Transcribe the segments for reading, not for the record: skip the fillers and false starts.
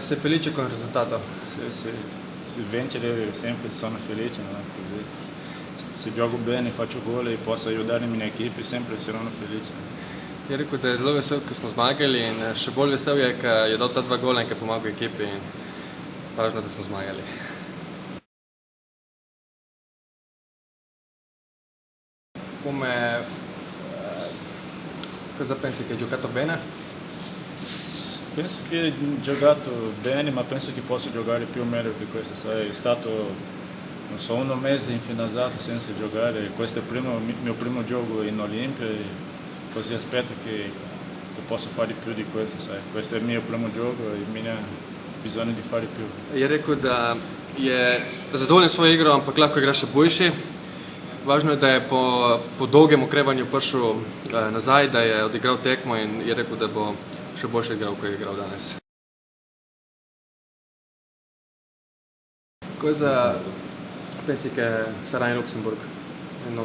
Sei felice con il risultato? Si vincere sempre sono felice, no? Così, se gioco bene, faccio gol e posso aiutare la mia equipe, sempre saranno felice. Je rekel, da je zelo vesel, ker smo zmagali in še bolj vesel je, ker je dal ta 2 gola in ker je pomagal ekipi in važno, da smo zmagali. Cosa pensi che hai giocato bene? Penso che ho giocato bene, ma penso che posso giocare più meglio di questo. Sai? È stato, non so, 1 mese infinalizzato senza giocare. Questo è il mio primo gioco in Olimpia e così aspetto che posso fare più di questo. Sai? Questo è il mio primo gioco e mi ha bisogno di fare più. Je rekel, da je zadovoljen s svojo igro, ampak lahko igra še boljši. Važno je, da je po dolgem okrevanju prišel nazaj, da je odigral tekmo in je rekel, da bo še boljše igral, kot je igral danes. Cosa pensi che sarà in Luxemburg in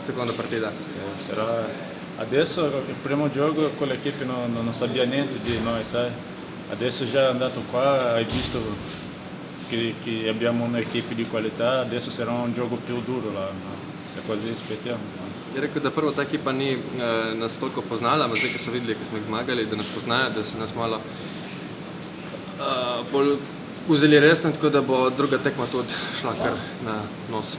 seconda partita? Adesso il primo gioco con l'equipe non sapeva niente di noi, sai? Adesso già è andato qua, hai visto che abbiamo un'equipe di qualità, adesso sarà un gioco più duro là, no? E così aspettiamo. Je rekel, da prvo ta ekipa ni nas toliko poznala, ampak zdaj, ki so videli, ki smo jih zmagali, da nas poznajo, da se nas malo bolj vzeli resno, tako da bo druga tekma tudi šla kar na nos.